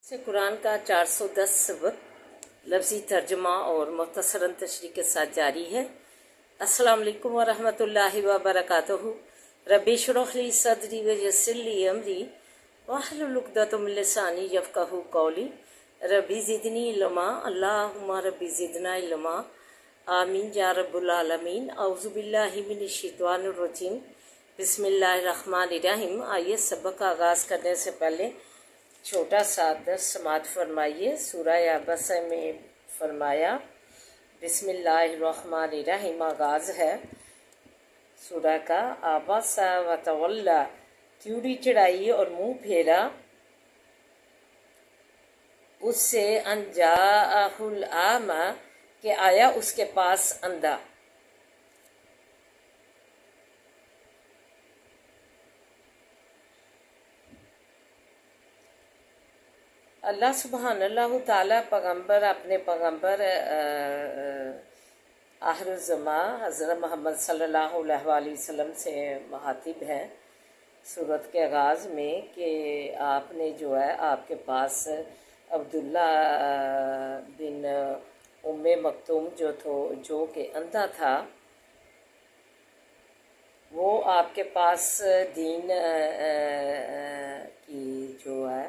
سے قرآن کا 410 سبق لفظی ترجمہ اور مختصراً تشریح کے ساتھ جاری ہے۔ السلام علیکم ورحمۃ اللہ وبرکاتہ۔ رب اشرح لی صدری ویسر لی امری واحلل عقدۃ من لسانی یفقہوا قولی۔ ربی زدنی علما، اللہم ربی زدنا علما، آمین یا رب العالمین۔ اعوذ باللہ من الشیطان الرجیم، بسم اللہ الرحمن الرحیم۔ آئیے سبق کا آغاز کرنے سے پہلے چھوٹا سا درس سماعت فرمائیے۔ سورہ عبسہ میں فرمایا بسم اللہ الرحمن الرحیم آغاز ہے سورہ کا۔ عبسہ وتولی، تیوری چڑھائی اور منہ پھیرا اس سے، ان جاءہ الاعمی، کہ آیا اس کے پاس اندھا۔ اللہ سبحان اللہ تعالیٰ اپنے پیغمبر آخر الزمان حضرت محمد صلی اللہ علیہ وآلہ وسلم سے مخاطب ہے سورت کے آغاز میں کہ آپ نے جو ہے آپ کے پاس عبداللہ بن ام مکتوم جو کہ اندھا تھا، وہ آپ کے پاس دین کی جو ہے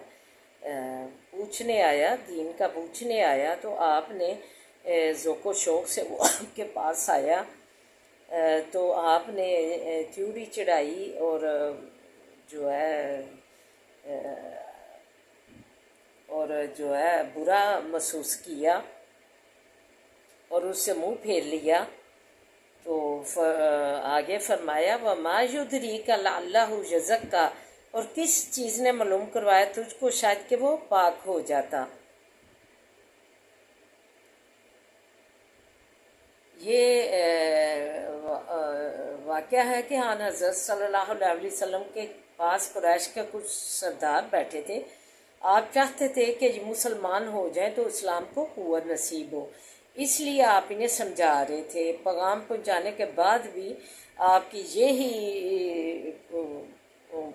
پوچھنے آیا، دین کا پوچھنے آیا، تو آپ نے ذوق و شوق سے وہ آپ کے پاس آیا تو آپ نے تیوری چڑھائی اور جو ہے برا محسوس کیا اور اس سے منہ پھیر لیا۔ تو آگے فرمایا وَمَا يُدْرِيكَ لَعَلَّهُ يَزَّكَّىٰ، اور کس چیز نے معلوم کروایا تجھ کو شاید کہ وہ پاک ہو جاتا۔ یہ واقعہ ہے کہ آن حضرت صلی اللہ علیہ وسلم کے پاس قریش کے کچھ سردار بیٹھے تھے۔ آپ چاہتے تھے کہ یہ مسلمان ہو جائیں تو اسلام کو قوت نصیب ہو، اس لیے آپ انہیں سمجھا رہے تھے۔ پیغام پہنچانے کے بعد بھی آپ کی یہی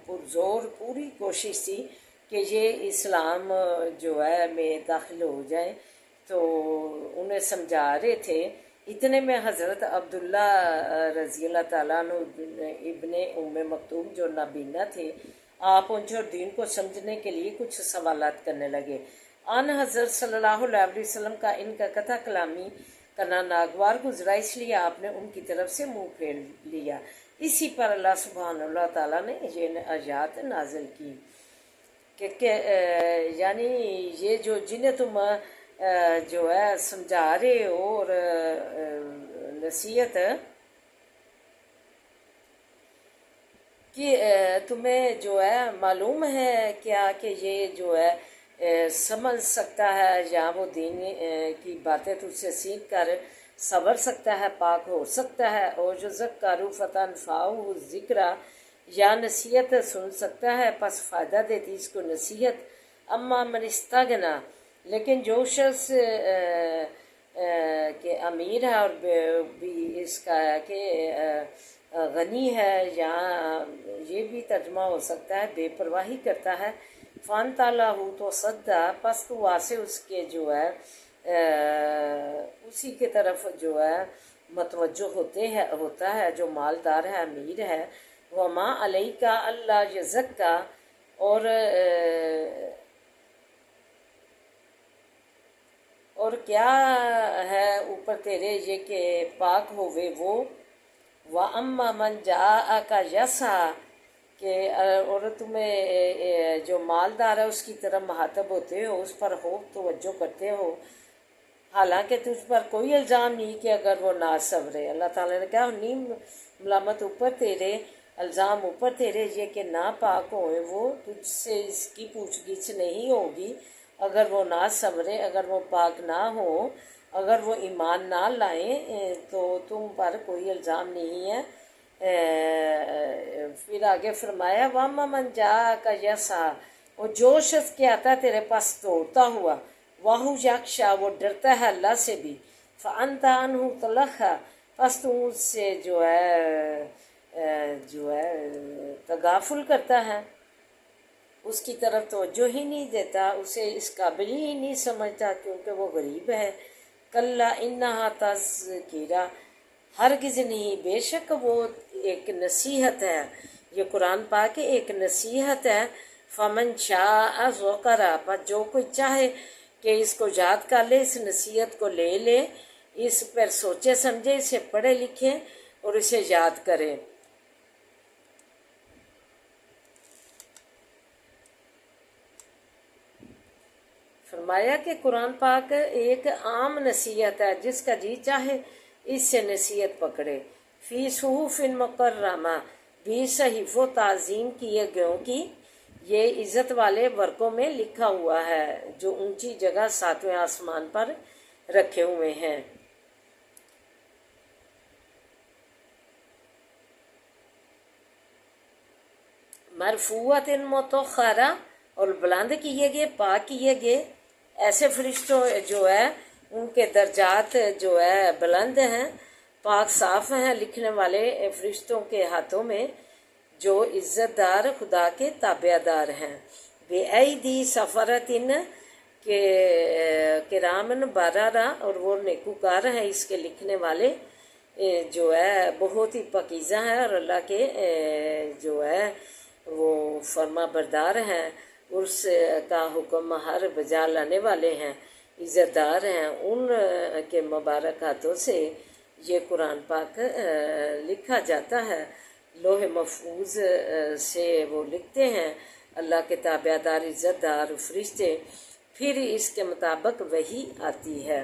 پرزور پوری کوشش تھی کہ یہ اسلام جو ہے میں داخل ہو جائیں، تو انہیں سمجھا رہے تھے۔ اتنے میں حضرت عبداللہ رضی اللہ تعالیٰ عنہ ابن ام مکتوم جو نابینا تھے، آپ پہنچے اور دین کو سمجھنے کے لیے کچھ سوالات کرنے لگے۔ آن حضرت صلی اللہ علیہ وسلم کا ان کا قطع کلامی کرنا ناگوار گزرا، اس لیے آپ نے ان کی طرف سے منہ پھیر لیا۔ اسی پر اللہ سبحانہ اللہ تعالیٰ نے یہ آیات نازل کی کہ یعنی یہ جو جنہیں تم جو ہے سمجھا رہے ہو اور نصیحت کہ تمہیں جو ہے معلوم ہے کیا کہ یہ جو ہے سمجھ سکتا ہے یا وہ دین کی باتیں تجھ سے سیکھ کر صبر سکتا ہے، پاک ہو سکتا ہے، اور جو ذکر فتنفعہ ذکر، یا نصیحت سن سکتا ہے پس فائدہ دیتی اس کو نصیحت۔ اما من استغنا، لیکن جو شخص کہ امیر ہے اور بھی اس کا کہ غنی ہے، یا یہ بھی ترجمہ ہو سکتا ہے بے پرواہی کرتا ہے، فان تعالیٰ تو صدا، پس تو واسے اس کے جو ہے اسی کے طرف جو ہے متوجہ ہوتا ہے جو مالدار ہے، امیر ہے۔ وما علیک اللہ یزکا، اور کیا ہے اوپر تیرے یہ کہ پاک ہوئے وہ۔ وَأَمَّا مَنْ جَاءَكَ يَسْعَىٰ، کہ اور تمہیں جو مالدار ہے اس کی طرف مخاطب ہوتے ہو، اس پر خوب توجہ کرتے ہو، حالانکہ تجھ پر کوئی الزام نہیں کہ اگر وہ نہ صبرے۔ اللہ تعالیٰ نے کہا نہیں ملامت اوپر تیرے، الزام اوپر تیرے، یہ کہ نہ پاک ہوئے وہ، تجھ سے اس کی پوچھ گچھ نہیں ہوگی اگر وہ نہ صبرے، اگر وہ پاک نہ ہو، اگر وہ ایمان نہ لائیں تو تم پر کوئی الزام نہیں ہے۔ پھر آگے فرمایا وَأَمَّا مَنْ جَاءَكَ يَسْعَىٰ، اور جو شخص کے آتا ہے تیرے پاس دوڑتا ہوا، وَهُوَ يَخْشَىٰ، وہ ڈرتا ہے اللہ سے بھی، فَأَنْتَ عَنْهُ تَلَهَّىٰ، پس تم اس سے جو ہے تغافل کرتا ہے۔ اس کی طرف توجہ ہی نہیں دیتا، اسے اس قابل ہی نہیں سمجھتا کیونکہ وہ غریب ہے۔ کلا انہا تذکرہ، ہرگز نہیں، بے شک وہ ایک نصیحت ہے، یہ قرآن پاک ایک نصیحت ہے۔ فمن شاء ذکرہ، پر جو کوئی چاہے کہ اس کو یاد کر لے، اس نصیحت کو لے لے، اس پر سوچے سمجھے، اسے پڑھے لکھے اور اسے یاد کرے۔ فرمایا کہ قرآن پاک ایک عام نصیحت ہے، جس کا جی چاہے اس سے نصیحت پکڑے۔ فی صحف مکرمہ، 20 صحیفوں تعظیم کیے گئوں کی، یہ عزت والے ورقوں میں لکھا ہوا ہے جو اونچی جگہ 7ویں آسمان پر رکھے ہوئے ہیں۔ مرفوعۃ مطہرہ، اور بلند کیے گئے، پاک کیے گئے۔ ایسے فرشتوں جو ہے ان کے درجات جو ہے بلند ہیں، پاک صاف ہیں، لکھنے والے فرشتوں کے ہاتھوں میں، جو عزت دار خدا کے تابع دار ہیں۔ بے ایدی سفرتن، کے کرامن بررہ، اور وہ نیکوکار ہیں اس کے لکھنے والے، جو ہے بہت ہی پاکیزہ ہیں اور اللہ کے جو ہے وہ فرما بردار ہیں، اس کا حکم ہر بجا لانے والے ہیں، عزت دار ہیں۔ ان کے مبارک ہاتھوں سے یہ قرآن پاک لکھا جاتا ہے، لوح محفوظ سے وہ لکھتے ہیں اللہ کے تابع دار عزت دار فرشتے، پھر اس کے مطابق وحی آتی ہے۔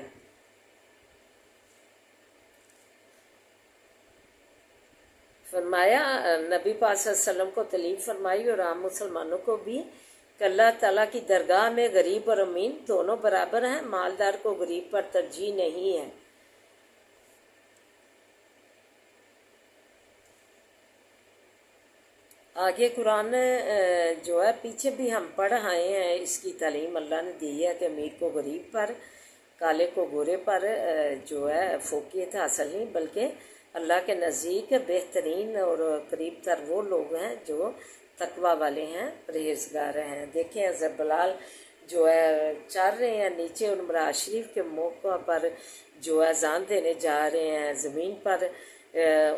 فرمایا نبی پاک صلی اللہ علیہ وسلم کو تعلیم فرمائی اور عام مسلمانوں کو بھی کہ اللہ تعالیٰ کی درگاہ میں غریب اور امین دونوں برابر ہیں، مالدار کو غریب پر ترجیح نہیں ہے۔ آگے قرآن جو ہے پیچھے بھی ہم پڑھ آئے ہیں، اس کی تعلیم اللہ نے دی ہے کہ امیر کو غریب پر، کالے کو گورے پر جو ہے فوقیت حاصل نہیں، بلکہ اللہ کے نزدیک بہترین اور قریب تر وہ لوگ ہیں جو تقوی والے ہیں، پرہیزگار ہیں۔ دیکھیں حضرت بلال جو ہے چل رہے ہیں نیچے عمرہ شریف کے موقع پر، جو ہے اذان دینے جا رہے ہیں، زمین پر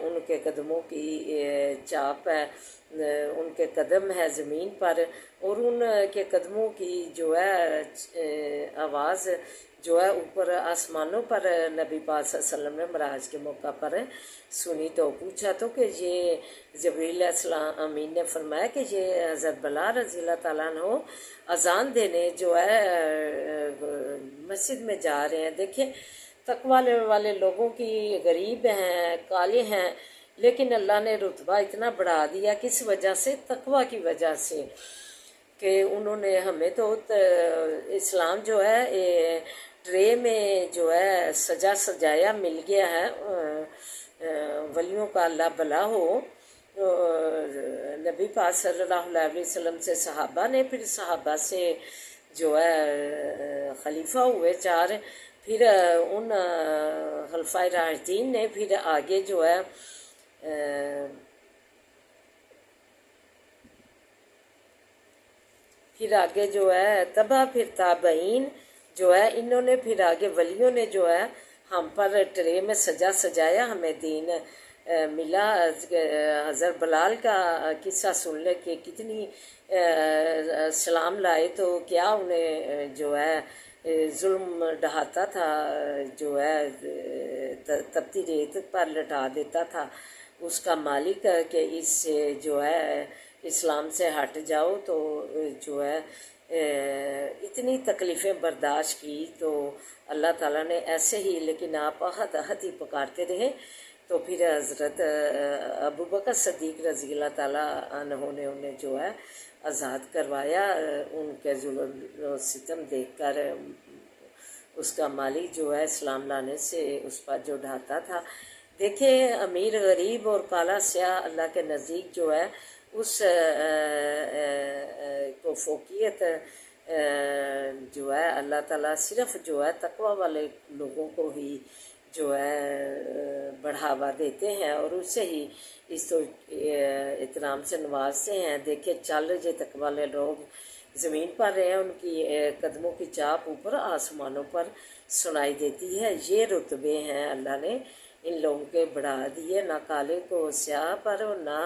ان کے قدموں کی چاپ ہے، ان کے قدم ہے زمین پر، اور ان کے قدموں کی جو ہے آواز جو ہے اوپر آسمانوں پر نبی پاک صلی اللہ علیہ وسلم نے معراج کے موقع پر سنی، تو پوچھا تو کہ یہ جبریل علیہ السلام امین نے فرمایا کہ یہ حضرت بلال رضی اللہ تعالیٰ عنہ اذان دینے جو ہے مسجد میں جا رہے ہیں۔ دیکھیں تقوی والے لوگوں کی غریب ہیں، کالے ہیں، لیکن اللہ نے رتبہ اتنا بڑھا دیا، کس وجہ سے؟ تقوی کی وجہ سے، کہ انہوں نے ہمیں تو اسلام جو ہے ٹرے میں جو ہے سجا سجایا مل گیا ہے، ولیوں کا اللہ بھلا ہو۔ نبی پاک صلی اللہ علیہ وسلم سے صحابہ نے، پھر صحابہ سے جو ہے خلیفہ ہوئے 4، پھر ان خلفائے راشدین نے، پھر آگے جو ہے جو ہے تبع، پھر تابعین جو ہے انہوں نے، پھر آگے ولیوں نے جو ہے ہم پر ٹرے میں سجا سجایا، ہمیں دین ملا۔ حضرت بلال کا قصہ سن لے کہ کتنی سلام لائے تو کیا انہیں جو ہے ظلم ڈھاتا تھا، جو ہے تپتی ریت پر لٹا دیتا تھا اس کا مالک، کہ اس سے جو ہے اسلام سے ہٹ جاؤ، تو جو ہے اتنی تکلیفیں برداشت کی، تو اللہ تعالیٰ نے ایسے ہی، لیکن آپ احد احد ہی پکارتے رہے، تو پھر حضرت ابوبکر صدیق رضی اللہ تعالیٰ عنہ نے انہیں جو ہے آزاد کروایا، ان کے ظلم و ستم دیکھ کر اس کا مالک جو ہے اسلام لانے سے اس پر جو ڈھاتا تھا۔ دیکھیں امیر غریب اور کالا سیاہ اللہ کے نزدیک جو ہے اس کو فوقیت جو ہے اللہ تعالیٰ صرف جو ہے تقوی والے لوگوں کو ہی جو ہے بڑھاوا دیتے ہیں اور اس سے ہی اس تو احترام سے نوازتے ہیں۔ دیکھے چل رہے تک والے لوگ زمین پر رہے ہیں، ان کی قدموں کی چاپ اوپر آسمانوں پر سنائی دیتی ہے۔ یہ رتبے ہیں اللہ نے ان لوگوں کے بڑھا دیے، نہ کالے کو سیاہ پر اور نہ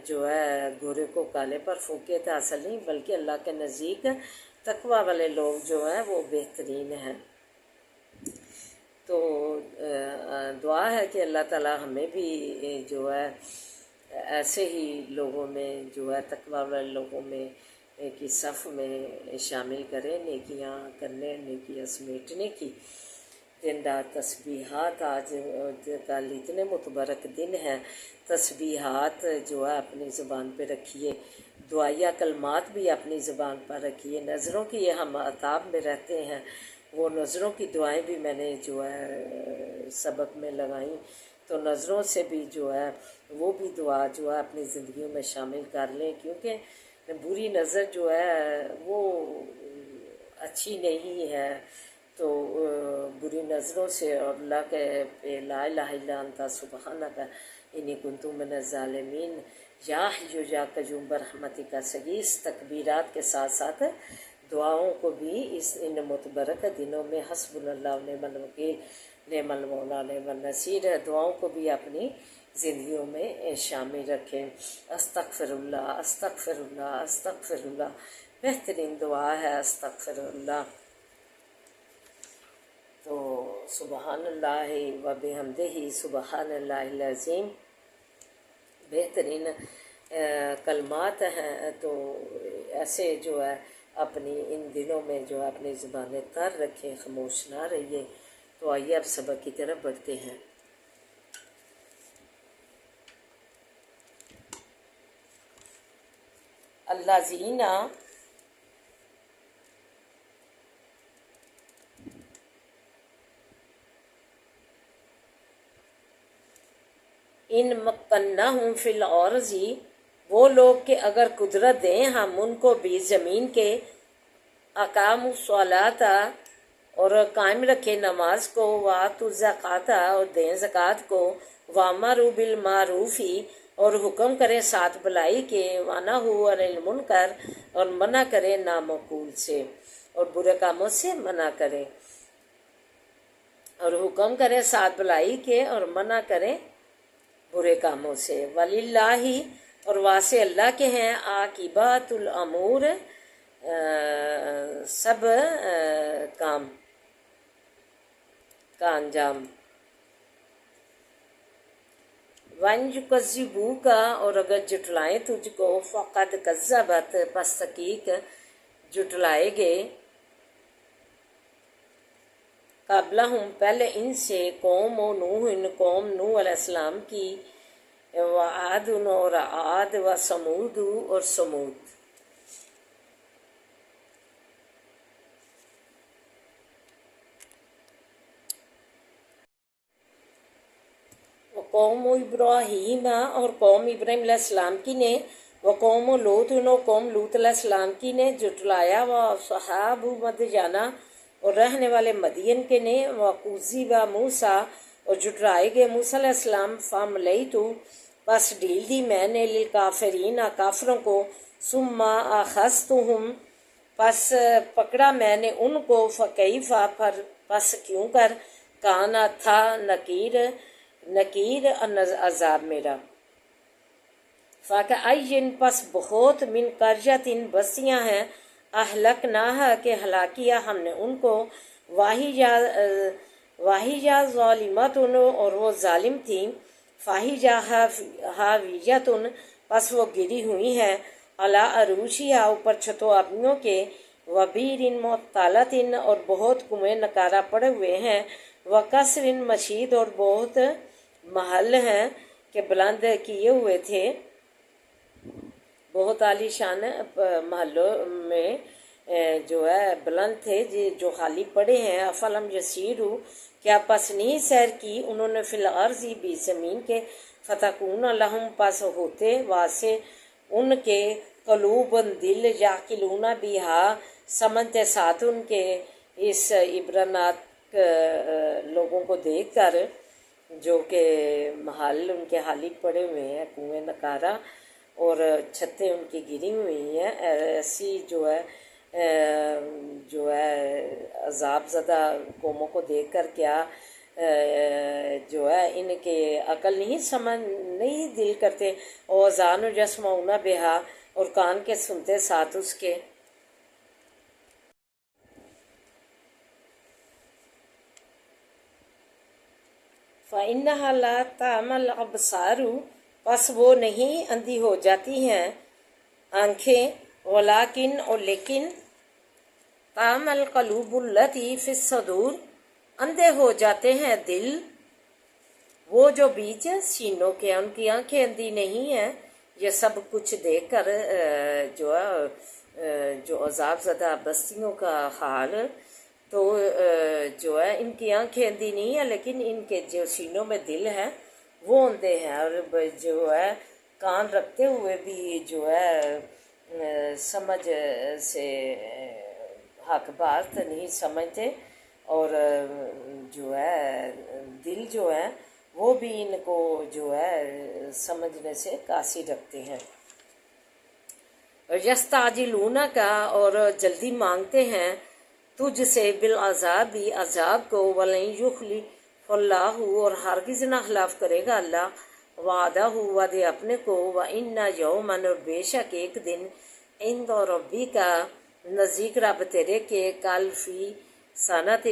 جو ہے گورے کو کالے پر فوقیت حاصل نہیں، بلکہ اللہ کے نزدیک تقوی والے لوگ جو ہیں وہ بہترین ہیں۔ تو دعا ہے کہ اللہ تعالیٰ ہمیں بھی جو ہے ایسے ہی لوگوں میں جو ہے تقوی والے لوگوں میں کی صف میں شامل کرے، نیکیاں کرنے، نیکیاں سمیٹنے کی۔ دن رات تسبیحات، آج کل اتنے متبرک دن ہیں، تسبیحات جو ہے اپنی زبان پہ رکھیے، دعائیہ کلمات بھی اپنی زبان پر رکھیے۔ نظروں کی یہ ہم عطاب میں رہتے ہیں، وہ نظروں کی دعائیں بھی میں نے جو ہے سبق میں لگائیں، تو نظروں سے بھی جو ہے وہ بھی دعا جو ہے اپنی زندگیوں میں شامل کر لیں، کیونکہ بری نظر جو ہے وہ اچھی نہیں ہے۔ تو بری نظروں سے اور اللہ کے لا الہ الا انت سبحانک انی کنت من الظالمین یا حی یا قیوم برحمتک استغیث تکبیرات کے ساتھ ساتھ دعاؤں کو بھی ان متبرک دنوں میں حسبنا اللہ ونعم الوکیل نعم المولا نعم النصیر دعاؤں کو بھی اپنی زندگیوں میں شامل رکھیں۔ استغفر اللہ استغفر اللہ استغفر اللہ، بہترین دعا ہے استغفر اللہ۔ تو سبحان اللہ و بحمدہ سبحان اللہ العظیم بہترین کلمات ہیں۔ تو ایسے جو ہے اپنی ان دنوں میں جو ہے اپنی زبانیں تر رکھیں، خاموش نہ رہیے۔ تو آئیے اب سبق کی طرف بڑھتے ہیں۔ الذین ان مکنہم فی الارض، وہ لوگ کہ اگر قدرت دیں ہم ان کو بھی زمین کے، اقاموا الصلاۃ اور قائم رکھے نماز کو، وآتوا الزکوٰۃ اور دیں زکوٰۃ کو، وامروا بالمعروف اور حکم کریں ساتھ بھلائی کے، ونہوا عن المنکر اور منع کریں نامعقول سے اور برے کاموں سے منع کریں، اور حکم کریں ساتھ بھلائی کے اور منع کریں برے کاموں سے۔ وللہ اور واسع اللہ کے ہیں عاقبۃ الامور، سب کام کا انجام۔ وَإِن يُكَذِّبُوكَ اور اگر جھٹلائیں تجھ کو، فقد کذبت پس تحقیق جھٹلائے گے، قبلہم پہلے ان سے، قوم نوح قوم نوح علیہ السلام کی، وعاد اور عاد، وثمود اور ثمود۔ وقوم ابراہیم اور قوم ابراہیم علیہ السلام کی نے، وقوم لوط اور قوم لوط علیہ السلام کی نے جھٹلایا، وصحاب مدینہ اور رہنے والے مدین کے نے، وکذب موسیٰ اور جھٹلائے گئے موسیٰ علیہ السلام، فاملیت پس ڈھیل دی میں نے، للکافرین کافروں کو، ثم اخذتہم پس پکڑا میں نے ان کو، فکیف پس کیوں کر، کانا تھا نکیر عذاب میرا۔ فَكَأَيٍّ پس بہت، من قریۃ بستیاں ہیں، اہلکناہا کہ ہلاک کیا ہم نے ان کو، وَهِيَ ظَالِمَةٌ اور وہ ظالم تھیں، فَهِيَ حَاوِيَةٌ پس وہ گری ہوئی ہیں، عَلَىٰ عَرُوشِهَا اوپر چھتوں اپنیوں کے، وَبِئْرٍ مُعْطَلَةٍ اور بہت کنویں نکارہ پڑے ہوئے ہیں، وَقَصْرٍ مشید اور بہت محل ہیں کہ بلند کیے ہوئے تھے، بہت عالی شان محلوں میں جو ہے بلند تھے جو خالی پڑے ہیں۔ افلم یسیروا کیا پس نہیں سیر کی انہوں نے، فی الارض بھی زمین کے، فتکون لہم پس ہوتے واسے ان کے، قلوب دل، یعقلون بہا سمجھتے ساتھ ان کے اس عبرتناک لوگوں کو دیکھ کر جو کہ محل ان کے خالی پڑے ہوئے ہیں، کنویں نکارہ اور چھتیں ان کی گری ہوئی ہیں، ایسی جو ہے عذاب زدہ قوموں کو دیکھ کر کیا جو ہے ان کے عقل نہیں سمجھ نہیں دل کرتے، اور اذان و یسمعون بہا اور کان کے سنتے ساتھ اس کے۔ فَإِنَّهَا لَا تَعْمَى الْأَبْصَارُ پس وہ نہیں اندھی ہو جاتی ہیں آنکھیں، وَلَٰكِنْ اور لیکن تعمى القلوب التي في الصدور اندھے ہو جاتے ہیں دل وہ جو بیچ سینوں کے، ان کی آنکھیں اندھی نہیں ہیں یہ سب کچھ دیکھ کر جو عذاب زدہ بستیوں کا حال، تو جو ہے ان کی آنکھیں اندھی نہیں ہیں لیکن ان کے جو سینوں میں دل ہے وہ اندھے ہیں، اور جو ہے کان رکھتے ہوئے بھی جو ہے سمجھ سے حق بات نہیں سمجھتے، اور جو ہے دل جو ہے وہ بھی ان کو جو ہے سمجھنے سے قاصر رکھتے ہیں۔ یستعجلون کا اور جلدی مانگتے ہیں تجھ سے بالعذاب عذاب کو، ولن یخلف اللہ اور ہرگز نہ خلاف کرے گا اللہ وعدہ وعدے اپنے کو، وَإِنَّ يَوْمًا اور بے شک ایک دن عند ربک نزدیک رب تیرے کے کل فی سنۃ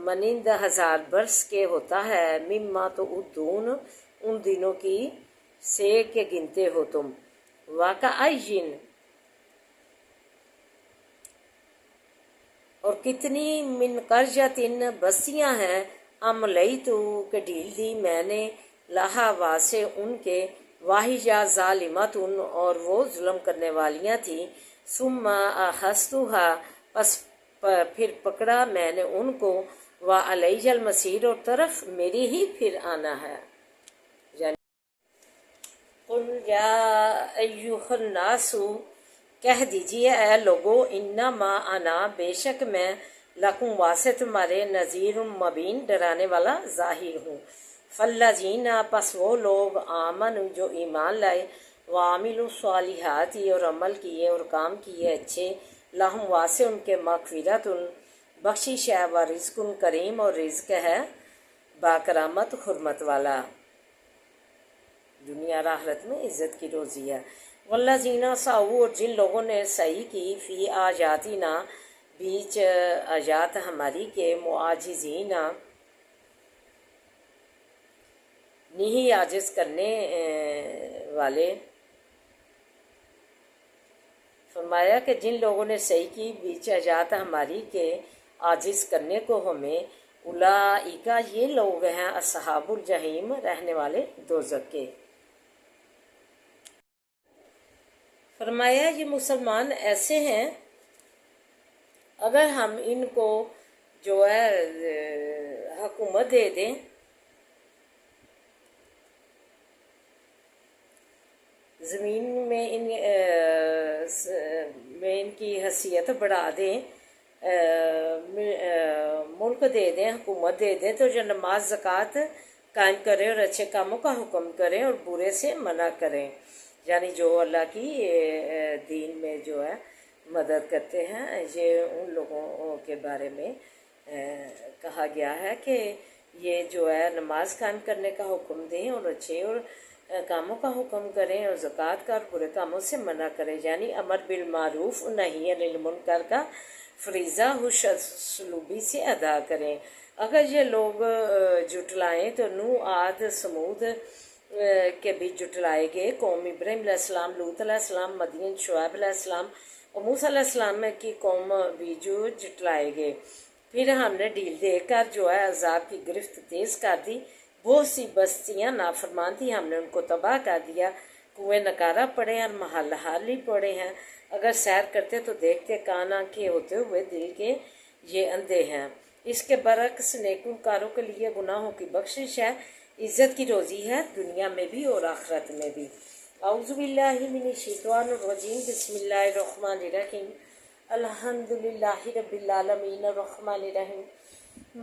مانند 1000 برس کے ہوتا ہے، مما تعدون ان دنوں کی سے کہ گنتے ہو تم، وَكَأَيٍّ اور کتنی من قرية بستیاں ہیں املیت کہ ڈھیل دی میں نے لہا واسے ان کے، واہیا ظالمت اور وہ ظلم کرنے والیاں تھیں، ثم اخذتها پس پھر پکڑا میں نے ان کو، وعلی المصیر اور طرف میری ہی پھر آنا ہے۔ یعنی قل یا ایھا الناس کہہ دیجئے اے لوگو، انما انا بے شک میں لکم واسطے تمہارے نذیر مبین ڈرانے والا ظاہر ہوں، فالذین پس وہ لوگ آمنوا جو ایمان لائے، وعملوا الصالحات اور عمل کیے اور کام کیے اچھے، لہم واسطے ان کے مغفرت بخشش ہے، و رزق کریم اور رزق ہے باکرامت حرمت والا، دنیا اور آخرت میں عزت کی روزی ہے۔ والذین سعوا اور جن لوگوں نے سعی کی فی آیاتنا بیچ آیات ہماری کے، معاجزین نہیں عاجز کرنے والے، فرمایا کہ جن لوگوں نے صحیح کی بیچ آیات ہماری کے عاجز کرنے کو ہمیں، اولئک یہ لوگ ہیں اصحاب الجحیم رہنے والے دوزخ کے۔ فرمایا یہ مسلمان ایسے ہیں اگر ہم ان کو جو ہے حکومت دے دیں، زمین میں ان کی حیثیت بڑھا دیں، ملک دے دیں، حکومت دے دیں، تو جو نماز زکوٰۃ قائم کریں اور اچھے کاموں کا حکم کریں اور برے سے منع کریں، یعنی جو اللہ کی دین میں جو ہے مدد کرتے ہیں، یہ ان لوگوں کے بارے میں کہا گیا ہے کہ یہ جو ہے نماز قائم کرنے کا حکم دیں اور اچھے اور کاموں کا حکم کریں اور زکوٰۃ کا اور برے کاموں سے منع کریں، یعنی امر بالمعروف نہی عن المنکر کا فریضہ اسلوبی سے ادا کریں۔ اگر یہ لوگ جٹلائیں تو نوح عاد سمود کے بھی جٹلائے گئے، قوم ابراہیم علیہ السلام، لوط علیہ السلام، مدین، شعیب علیہ السلام اور موسیٰ علیہ السلام کی قوم بھی جو جٹلائے گئے، پھر ہم نے ڈھیل دے کر جو ہے عذاب کی گرفت تیز کر دی، بہت سی بستیاں نافرمان تھیں، ہم نے ان کو تباہ کر دیا، کنویں نکارہ پڑے ہیں اور محل حالی پڑے ہیں، اگر سیر کرتے تو دیکھتے، کان آنکھیں ہوتے ہوئے دل کے یہ اندھے ہیں۔ اس کے برعکس نیکوکاروں کے لیے گناہوں کی بخشش ہے، عزت کی روزی ہے دنیا میں بھی اور آخرت میں بھی۔ اعوذ باللہ من الشیطان الرجیم، بسم اللہ الرحمن الرحیم، الحمد للہ رب العالمین الرحمن الرحیم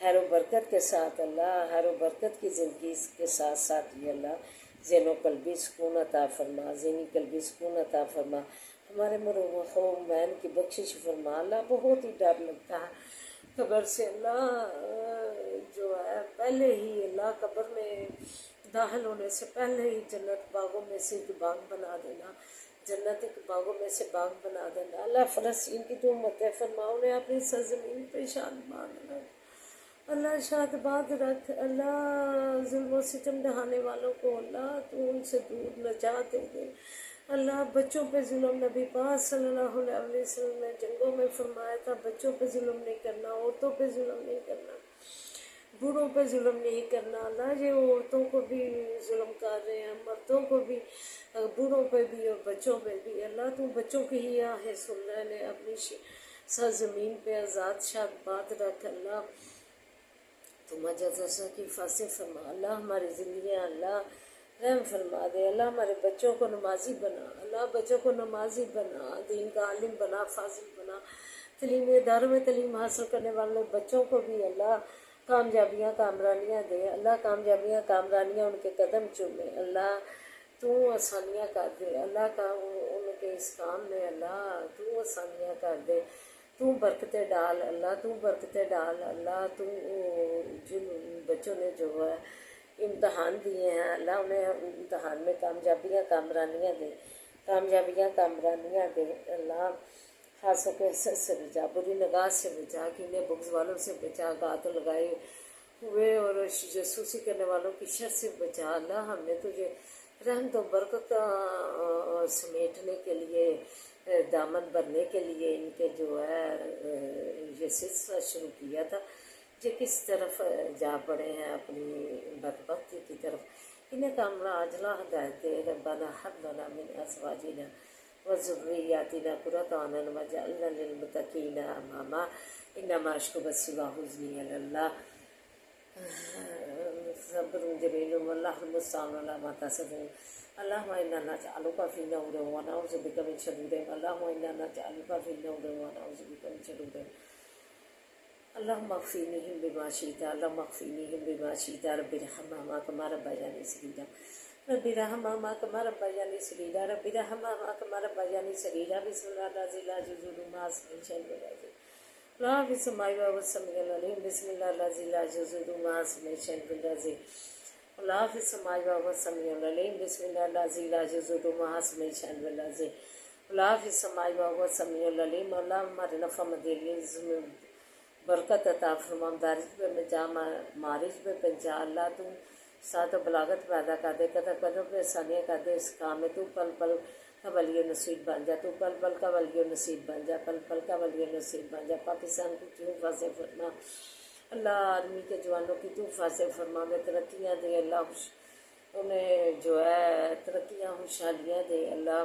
خیر و برکت کے ساتھ اللہ، خیر و برکت کی زندگی کے ساتھ ساتھ یہ اللہ ذہن و قلبی سکون عطا فرما، ذہنی قلبی سکون عطا فرما، ہمارے مرحومین کی بخشش فرما اللہ۔ بہت ہی ڈر لگتا ہے قبر سے اللہ، جو ہے پہلے ہی اللہ قبر میں داخل ہونے سے پہلے ہی جنت باغوں میں سے ایک باغ بنا دینا، جنت کے باغوں میں سے باغ بنا دینا اللہ۔ فلسطین کی تو امت فرما، انہیں اپنی سرزمین پہ شان باندھ رکھ اللہ، شاد باد رکھ اللہ، ظلم و ستم ڈھانے والوں کو اللہ تو ان سے دور نجات دے دے اللہ۔ بچوں پہ ظلم، نبی پاک صلی اللہ علیہ وسلم نے جنگوں میں فرمایا تھا بچوں پہ ظلم نہیں کرنا، عورتوں پہ ظلم نہیں کرنا، بوڑھوں پہ ظلم نہیں کرنا اللہ۔ یہ عورتوں کو بھی ظلم کر رہے ہیں، مردوں کو بھی، بوڑھوں پہ بھی اور بچوں پہ بھی اللہ۔ تو بچوں کی ہی آہیں سن لے، اپنی سرزمین پہ آزاد شاد باد رکھ اللہ۔ تم جزا کی حفاظت فرما اللہ، ہماری زندگیاں اللہ رحم فرما دے اللہ۔ ہمارے بچوں کو نمازی بنا اللہ، بچوں کو نمازی بنا، دین کا عالم بنا، فاضل بنا، تعلیمی اداروں میں تعلیم حاصل کرنے والے بچوں کو بھی اللہ کامیابیاں کامرانیاں دے اللہ، کامیابیاں کامرانیاں ان کے قدم چومے اللہ۔ تو آسانیاں کر دے اللہ کا ان کے اس کام میں اللہ، تو آسانیاں کر دے، تو برکتیں ڈال اللہ، تو برکتیں ڈال اللہ۔ تو جن بچوں نے جو ہے امتحان دیے ہیں اللہ، انہیں امتحان میں کامیابیاں کامرانیاں دے، کامیابیاں کامرانیاں دے اللہ۔ خاصوں کے حسد سے بچا، بری نگاہ سے بچا، کینے بغض والوں سے بچا، گات لگائے ہوئے اور جاسوسی کرنے والوں کی شر سے بچا اللہ۔ ہم نے تجھے رحمت و برکت سمیٹنے کے لیے، دامن بھرنے کے لیے ان کے جو ہے یہ سلسلہ شروع کیا تھا، یہ کس طرف جا پڑے ہیں اپنی بدبختی کی طرف۔ انہیں کاملہ عاجلہ ہدایت دے، ربنا حب لنا من ازواجنا وذریاتنا قرۃ اعین واجعلنا للمتقین اماما، انما اشکو بثی وحزنی الی اللہ، صبر جمیل واللہ المستعان علی ما تصفون۔ اللہم انا نجعلک فی نحورہم ونعوذ بک من شرورہم، اللہم انا نجعلک فی نحورہم ونعوذ بک من شرورہم، اللہم اکفینیہم بما شئت، اللہم اکفینیہم بما شئت، رب ارحمہما کما ربیانی صغیرا، رب ارحمہما کما ربیانی صغیرا، رب ارحمہما کما ربیانی صغیرا۔ بسم اللہ الذی لا یضر مع اسمہ شیء فی الارض ولا فی السماء وهو السمیع العلیم۔ بسم اللہ الذی لا یضر مع اسمہ شیء فی الارض ولا فی السماء وهو السمیع العلیم۔ بسم اللہ الذی لا یضر مع اسمہ شیء فی الارض ولا فی السماء وهو السمیع العلیم۔ اللہم ارنا فمدیلیز میں برکت عطا فرما، مدارج پہ بچا، معارج پہ پہنچا اللہ۔ تو ساتھ و بلاغت پیدا کر دے، قدر قدر پہ آسانیاں کر دے، اس کام میں تو پل پل کا ولی و نصیب بن جا، تو پل پل کا ولی و نصیب بن جا، پل پل کا ولی و نصیب بن جا۔ پاکستان کو کیوں فاصل فرما اللہ، آرمی کے جوانوں کی تو فاصل فرما، میں ترقیاں دے اللہ، انہیں جو ہے ترقیاں خوشحالیاں دے اللہ،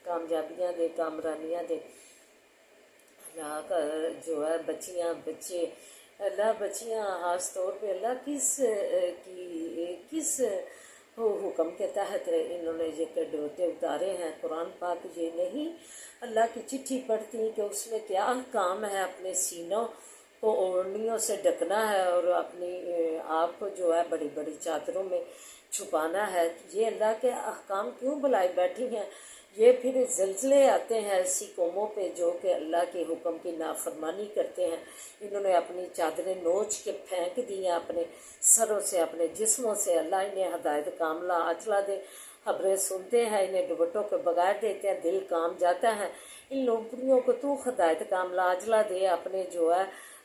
کامیابیاں دے، کامرانیاں دے اللہ کا جو ہے بچیاں بچے اللہ، بچیاں خاص طور پہ اللہ کس حکم کے تحت انہوں نے یہ ڈوٹے اتارے ہیں۔ قرآن پاک یہ نہیں اللہ کی چٹھی پڑھتی کہ اس میں کیا احکام ہے، اپنے سینوں کو اوڑھنیوں سے ڈھکنا ہے اور اپنی آپ کو جو ہے بڑی بڑی چادروں میں چھپانا ہے۔ یہ اللہ کے احکام کیوں بلائے بیٹھی ہیں؟ یہ پھر زلزلے آتے ہیں ایسی قوموں پہ جو کہ اللہ کے حکم کی نافرمانی کرتے ہیں، انہوں نے اپنی چادریں نوچ کے پھینک دی ہیں اپنے سروں سے، اپنے جسموں سے۔ اللہ انہیں ہدایت کاملہ عاجلہ دے، خبریں سنتے ہیں، انہیں دوپٹوں کے بغیر دیتے ہیں، دل کام جاتا ہے۔ ان لوگوں کو تو ہدایت کاملہ عاجلہ دے، اپنے جو ہے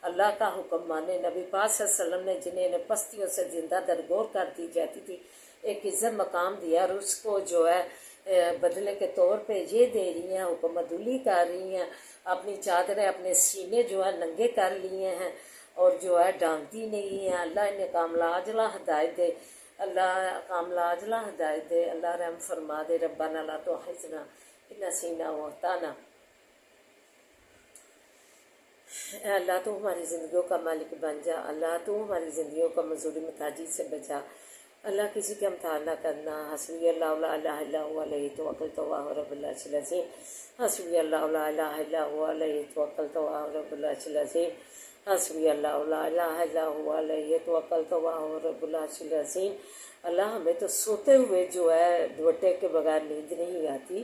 اللہ کا حکم مانے۔ نبی پاک صلی اللہ علیہ وسلم نے جنہیں پستیوں سے زندہ درگور کر دی جاتی تھی، ایک عزت مقام دیا، اور اس کو جو ہے بدلے کے طور پہ یہ دے رہی ہیں، حکم عدولی کر رہی ہیں، اپنی چادریں اپنے سینے جو ہے ننگے کر لیے ہیں اور جو ہے ڈانگتی نہیں ہیں۔ اللہ انہیں کاملہ عاجلہ ہدایت دے، اللہ کاملہ عاجلہ ہدایت دے، اللہ رحم فرما دے۔ ربنا لا تؤاخذنا ان نسینا واخطانا، اے اللہ تو ہماری زندگیوں کا مالک بن جا، اللہ تو ہماری زندگیوں کا مزدوری محتاجی سے بچا، اللہ کسی کا امتحان نہ کرنا۔ حسبی اللہ لا الہ الا هو علیہ توکلت وهو رب العرش العظیم، حسبی اللہ لا الہ الا هو علیہ توکلت وهو رب العرش العظیم۔ حسبی اللہ لا الہ الا هو علیہ توکلت وهو رب العرش العظیم۔ اللہ ہمیں تو سوتے ہوئے جو ہے دوپٹے کے بغیر نیند نہیں آتی،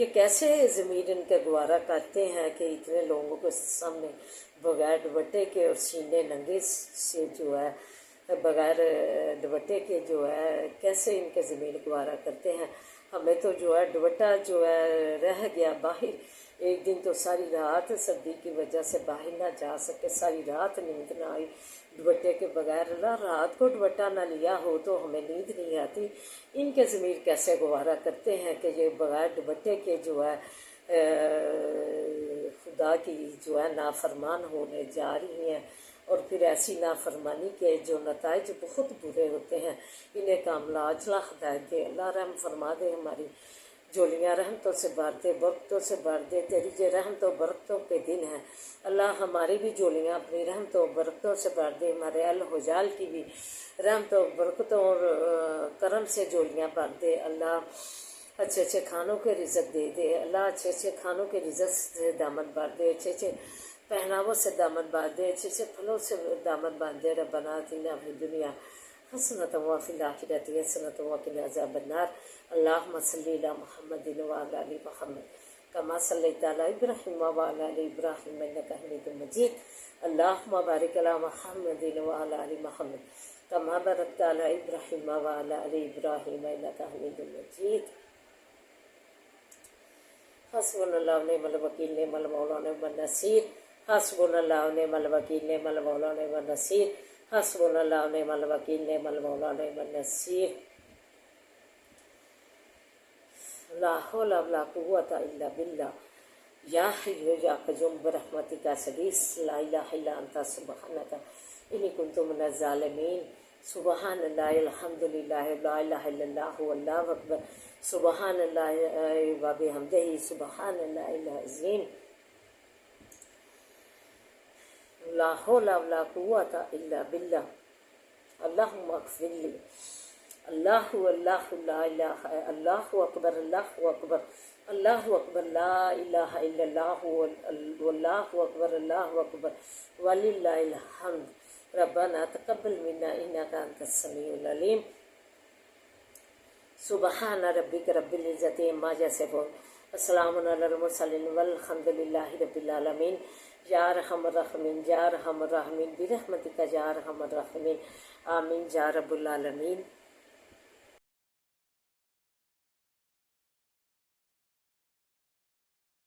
یہ کیسے ضمیر ان کے گوارا کرتے ہیں کہ اتنے لوگوں کے سامنے بغیر دوپٹے کے اور سینے ننگے سے جو ہے بغیر دوپٹے کے جو ہے کیسے ان کے ضمیر گوارا کرتے ہیں۔ ہمیں تو جو ہے دوپٹہ جو ہے رہ گیا باہر، ایک دن تو ساری رات سردی کی وجہ سے باہر نہ جا سکے، ساری رات نیند نہ آئی دوپٹے کے بغیر۔ اللہ رات کو دوپٹہ نہ لیا ہو تو ہمیں نیند نہیں آتی، ان کے ضمیر کیسے گوارا کرتے ہیں کہ یہ بغیر دوپٹے کے جو ہے خدا کی جو ہے نافرمان ہونے جا رہی ہیں، اور پھر ایسی نافرمانی کے جو نتائج بہت برے ہوتے ہیں، انہیں کاملہ اجلا ہدایت دے۔ اللہ رحم فرما دے، ہماری جولیاں رحمتوں سے بھر دے، برکتوں سے بھر دے، تیری جو رحمتوں برکتوں کے دن ہیں اللہ ہماری بھی جولیاں اپنی رحمتوں برکتوں سے بھر دے، ہمارے اہل حجال کی بھی رحمتوں برکتوں اور کرم سے جولیاں بھر دے۔ اللہ اچھے اچھے کھانوں کے رزق دے دے، اللہ اچھے اچھے کھانوں کے رزق سے دامن بھر دے، اچھے اچھے پہناووں سے دامن باندھ دے، اچھے اچھے پھلوں سے دامن باندھ دے۔ ربنا آتنا فی الدنیا حسنۃ وفی الآخرۃ حسنۃ وقنا عذاب النار۔ اللہم صلی علی محمد وعلی آل محمد کما صلیت علی ابراہیم وعلی آل ابراہیم انک حمید مجید۔ اللہم بارک علی محمد وعلی آل محمد کما بارکت علی ابراہیم وعلی آل ابراہیم انک حمید مجید۔ حسبنا اللہ ونعم الوکیل نعم المولا نعم النصیر۔ حسبنا اللہ ونعم الوکیل نعم المولا نعم النصیر۔ حسبنا اللہ ونعم الوکیل نعم المولا نعم النصیر۔ لا حول ولا قوة الا باللہ۔ یا حی یا قیوم برحمتک استغیث، لا الہ الا انت سبحانک انی کنت من الظالمین۔ سبحان اللہ الحمد للہ لا الہ الا اللہ واللہ اکبر، سبحان اللہ و بحمدہ سبحان اللہ العظیم۔ لا حول ولا قوة الا باللہ۔ اللہم اغفر لی۔ اللہ اللہ لا الہ اللہ اکبر اللہ اکبر اللہ اکبر لا الہ الا اللہ واللہ اکبر اللہ اکبر وللہ الحمد۔ ربنا تقبل منا انک انت السمیع العلیم۔ سبحان ربک رب العزت عما یصفون، السلام علی المرسلین والحمد للہ رب العالمین۔ یا ارحم الراحمین یا ارحم الراحمین برحمتک یا ارحم الراحمین، آمین یا رب العالمین۔